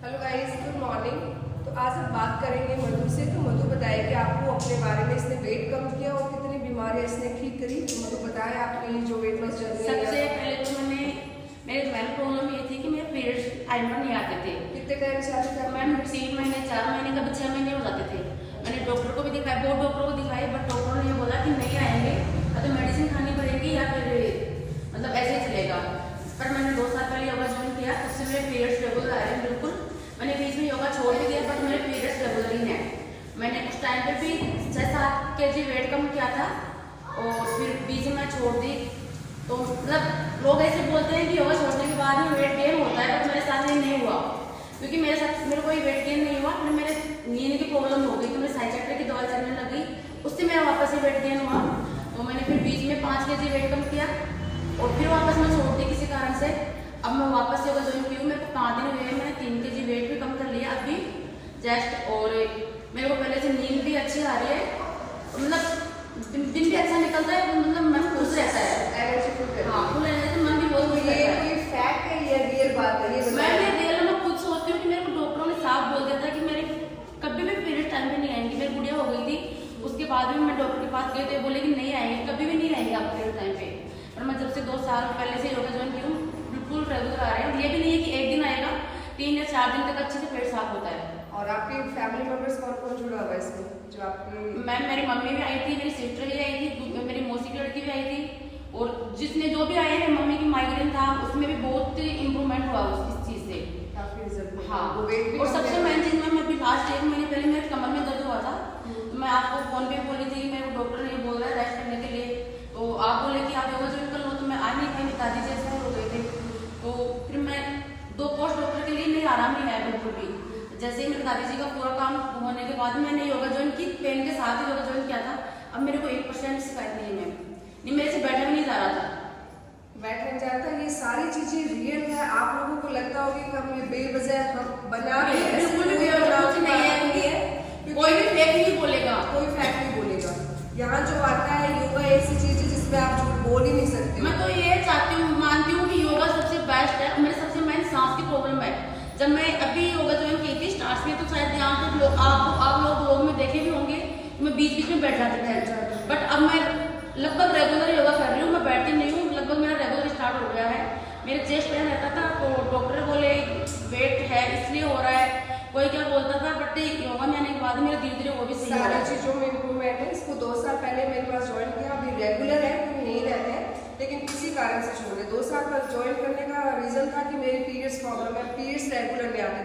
Hello guys, good morning. तो आज हम बात करेंगे मधु से। तो मधु बताए कि आपको अपने बारे में इसने वेट कम किया और कितनी बीमारियां इसने ठीक करी। तो मधु बताए आपकी जो वेट लॉस जर्नी है। सबसे पहले तो मेरे मेन प्रॉब्लम ये थी कि मेरे पीरियड्स टाइम पर नहीं आते थे। कितने टाइम से आते थे? मैम 3 महीने 4 महीने कभी 6 महीने हो जाते थे। मैंने डॉक्टर को भी दिखाया, बहुत डॉक्टर को दिखाया, बट डॉक्टर ने ये बोला कि नहीं आएंगे, तो मेडिसिन खानी पड़ेगी या फिर मतलब ऐसे ही चलेगा। पर मैंने 2 साल पहले योगा ज्वाइन किया, उससे मेरे पीरियड्स रेगुलर आ रहे हैं बिल्कुल। मैंने बीच में योगा छोड़ भी दिया, बट मेरे पीरियड्स रेगुलर ही हैं। मैंने उस टाइम पे भी 6-7 kg वेट कम किया था और फिर बीच में छोड़ दी। तो मतलब लोग ऐसे बोलते हैं कि योगा छोड़ने के बाद ही वेट गेन होता है, बट मेरे साथ ये नहीं हुआ, क्योंकि मेरे कोई वेट गेन नहीं हुआ। फिर मेरे नींद की प्रॉब्लम हो गई, तो मेरे साइकियाट्रिक की दवाई चलने लगी, उससे मेरा वापस ही वेट गेन हुआ। तो मैंने फिर बीच में 5 kg वेट कम किया और फिर वापस मैं छोड़ दी किसी कारण से। अब मैं वापस योगा ज्वाइन की हूँ, मेरे को 5 दिन हुए, मैंने 3 kg वेट भी कम कर लिया अभी जस्ट। और मेरे को पहले से नींद भी अच्छी आ रही है, मतलब दिन भी अच्छा निकलता है, मतलब मन खुश रहता है। हाँ, फुल एनर्जी, मन भी बहुत खुश रहता है। कोई फैक्ट है या रियल बात है? मैं रियल में खुद सोचती हूँ कि मेरे को डॉक्टरों ने साफ बोल दिया था कि मेरे कभी भी पीरियड टाइम पे नहीं आएंगे। मेरी गुड़िया हो गई थी, उसके बाद भी मैं डॉक्टर के पास गई तो बोले कि नहीं आएंगे, कभी भी नहीं आएंगे आप पीरियड टाइम पे। और मैं जब से 2 साल पहले से योगा ज्वाइन की हूँ, बिल्कुल रेगुलर आ रहे हैं। ये भी नहीं है कि एक दिन आएगा, 3 या 4 दिन तक अच्छे से पेट साफ होता है। और आपके फैमिली मेंबर्स कौन कौन जुड़ा हुआ है इसमें? जो आपकी मैम, मेरी मम्मी भी आई थी, मेरी सिस्टर भी आई थी, मेरी मौसी की लड़की भी आई थी, और जिसने जो भी आए हैं, मम्मी की माइग्रेन था, उसमें भी बहुत इम्प्रूवमेंट हुआ इस चीज से। काफी रिजल्ट। हाँ, वो वेट भी और कम सबसे है। मेन चीज में अभी लास्ट 1 महीने पहले मेरे कमर में दर्द हुआ था। तो मैं आपको फोन पे बोली थी कि मेरे को डॉक्टर ने बोल रहा है रेस्ट करने के लिए, तो आप बोले कि आप योगा ज्वाइन कर लो, तो मैं आ नहीं पाई, मेरी दादी जैसे हो गए थे। तो फिर मैं 2 पोस्ट डॉक्टर के लिए मेरी आराम नहीं आया बिल्कुल भी। जैसे ही मेरे दादी जी का पूरा काम होने के बाद मैंने योगा ज्वाइन की, पेन के साथ ही योगा ज्वाइन किया था। अब मेरे को 1% शिकायत नहीं है, नहीं मेरे से बैठा भी नहीं जा रहा था। बैठ नहीं जाता। ये सारी चीजें रियल है। आप लोगों को लगता होगा कि हम ये बेवजह हम बना रहे हैं, बिल्कुल भी कुछ नहीं है, कोई भी फेक नहीं बोलेगा, कोई फैक्ट नहीं बोलेगा। यहाँ जो आता है योगा ऐसी चीज है जिसमें आप झूठ बोल ही नहीं सकते। मैं तो ये चाहती हूँ, मानती हूँ कि योगा सबसे बेस्ट है। मेरे सबसे मेन सांस की प्रॉब्लम है। जब मैं अभी योगा ज्वाइन की थी स्टार्ट में, तो शायद यहाँ पे आप लोग लोग में देखे भी होंगे, मैं बीच बीच में बैठ जाती थी, बट अब मैं लगभग रेगुलर योगा कर रही हूँ, मैं बैठती नहीं हूँ, लगभग मेरा रेगुलर स्टार्ट हो गया है। मेरे चेस्ट पेन रहता था, तो डॉक्टर बोले वेट है इसलिए हो रहा है, कोई क्या बोलता था, बट योगा में आने के बाद मेरा धीरे धीरे वो भी सही हो रहा सारी है। चीजों में इम्प्रूवमेंट है। इसको 2 साल पहले मेरे पास ज्वाइन किया, अभी रेगुलर है, कोई नहीं रहते हैं, लेकिन किसी कारण से छोड़ दिया। 2 साल पर ज्वाइन करने का रीजन था कि मेरी पीरियड्स प्रॉब्लम है, पीरियड्स रेगुलर नहीं आते।